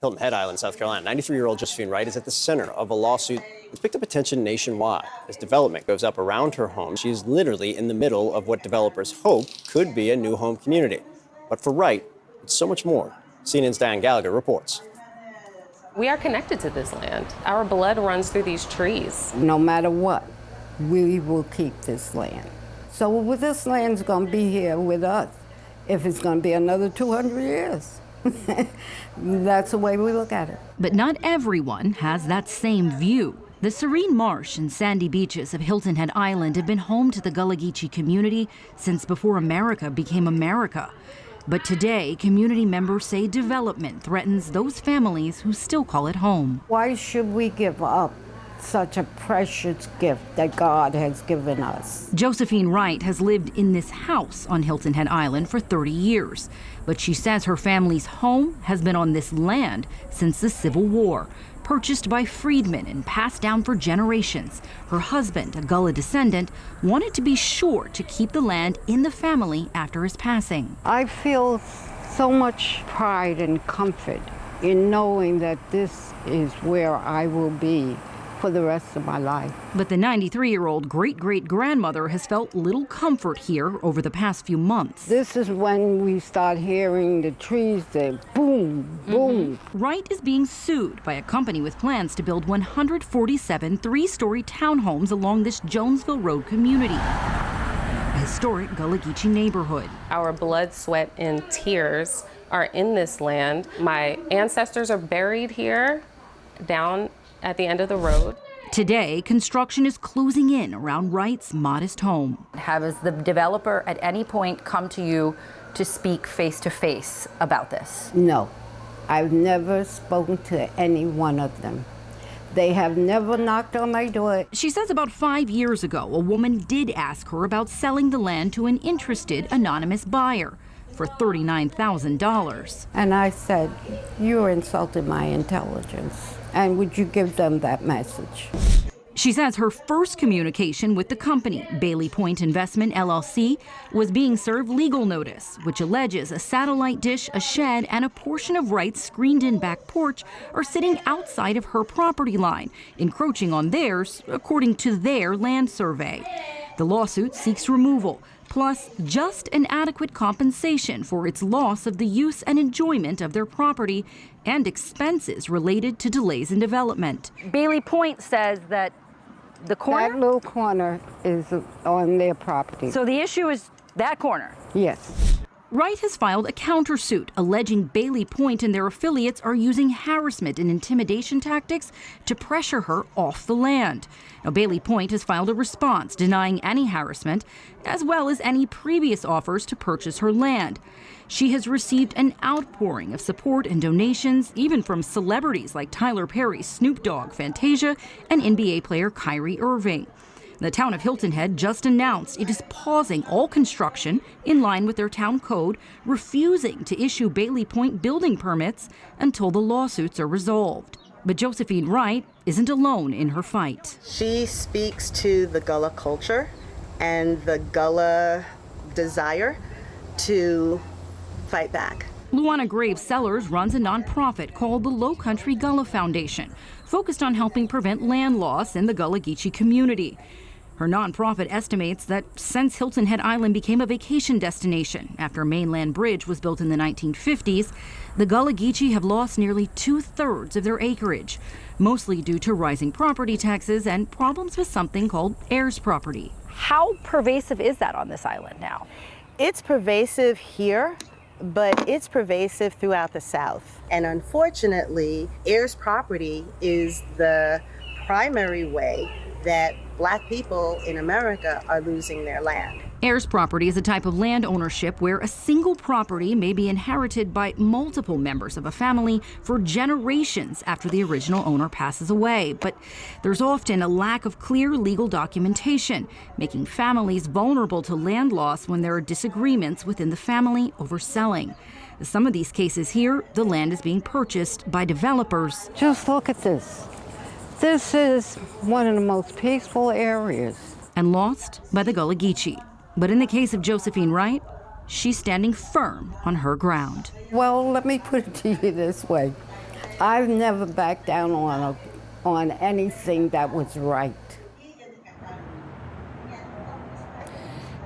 Hilton Head Island, South Carolina. 93-year-old Josephine Wright is at the center of a lawsuit that's picked up attention nationwide. As development goes up around her home, she is literally in the middle of what developers hope could be a new home community. But for Wright, it's so much more. CNN's Dianne Gallagher reports. We are connected to this land. Our blood runs through these trees. No matter what, we will keep this land. So this land's going to be here with us if it's going to be another 200 years. That's the way we look at it. But not everyone has that same view. The serene marsh and sandy beaches of Hilton Head Island have been home to the Gullah Geechee community since before America became America. But today, community members say development threatens those families who still call it home. Why should we give up such a precious gift that God has given us? Josephine Wright has lived in this house on Hilton Head Island for 30 years. But she says her family's home has been on this land since the Civil War, purchased by freedmen and passed down for generations. Her husband, a Gullah descendant, wanted to be sure to keep the land in the family after his passing. I feel so much pride and comfort in knowing that this is where I will be for the rest of my life. But the 93-year-old great-great-grandmother has felt little comfort here over the past few months. This is when we start hearing the trees, the boom, boom. Wright is being sued by a company with plans to build 147 three-story townhomes along this Jonesville Road community, a historic Gullah Geechee neighborhood. Our blood, sweat, and tears are in this land. My ancestors are buried here down at the end of the road. Today, construction is closing in around Wright's modest home. Has the developer at any point come to you to speak face-to-face about this? No, I've never spoken to any one of them. They have never knocked on my door. She says about 5 years ago, a woman did ask her about selling the land to an interested anonymous buyer for $39,000. And I said, "You're insulting my intelligence. And would you give them that message?" She says her first communication with the company, Bailey Point Investment LLC, was being served legal notice, which alleges a satellite dish, a shed, and a portion of Wright's screened-in back porch are sitting outside of her property line, encroaching on theirs, according to their land survey. The lawsuit seeks removal, plus just an adequate compensation for its loss of the use and enjoyment of their property and expenses related to delays in development. Bailey Point says that the corner? That little corner is on their property. So the issue is that corner? Yes. Wright has filed a countersuit alleging Bailey Point and their affiliates are using harassment and intimidation tactics to pressure her off the land. Now, Bailey Point has filed a response denying any harassment, as well as any previous offers to purchase her land. She has received an outpouring of support and donations, even from celebrities like Tyler Perry, Snoop Dogg, Fantasia, and NBA player Kyrie Irving. The town of Hilton Head just announced it is pausing all construction in line with their town code, refusing to issue Bailey Point building permits until the lawsuits are resolved. But Josephine Wright isn't alone in her fight. She speaks to the Gullah culture and the Gullah desire to fight back. Luana Graves Sellers runs a nonprofit called the Low Country Gullah Foundation, focused on helping prevent land loss in the Gullah Geechee community. Her nonprofit estimates that since Hilton Head Island became a vacation destination after a mainland bridge was built in the 1950s, the Gullah Geechee have lost nearly 2/3 of their acreage, mostly due to rising property taxes and problems with something called heirs property. How pervasive is that on this island now? It's pervasive here, but it's pervasive throughout the South. And unfortunately, heirs property is the primary way that Black people in America are losing their land. Heirs property is a type of land ownership where a single property may be inherited by multiple members of a family for generations after the original owner passes away. But there's often a lack of clear legal documentation, making families vulnerable to land loss when there are disagreements within the family over selling. In some of these cases here, the land is being purchased by developers. Just look at this. This is one of the most peaceful areas. And lost by the Gullah Geechee. But in the case of Josephine Wright, she's standing firm on her ground. Well, let me put it to you this way. I've never backed down on anything that was right.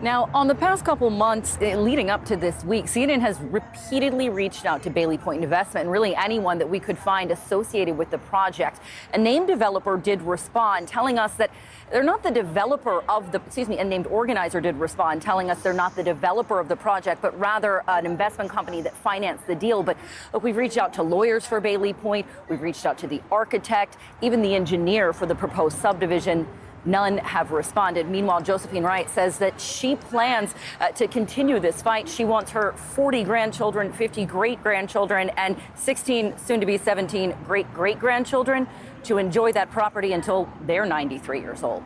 Now, on the past couple months leading up to this week, CNN has repeatedly reached out to Bailey Point Investment and really anyone that we could find associated with the project. A named developer did respond, telling us that they're not the developer of the, a named organizer did respond, telling us they're not the developer of the project, but rather an investment company that financed the deal. But look, we've reached out to lawyers for Bailey Point, we've reached out to the architect, even the engineer for the proposed subdivision. None have responded. Meanwhile, Josephine Wright says that she plans to continue this fight. She wants her 40 grandchildren, 50 great-grandchildren, and 16, soon to be 17, great-great-grandchildren to enjoy that property until they're 93 years old.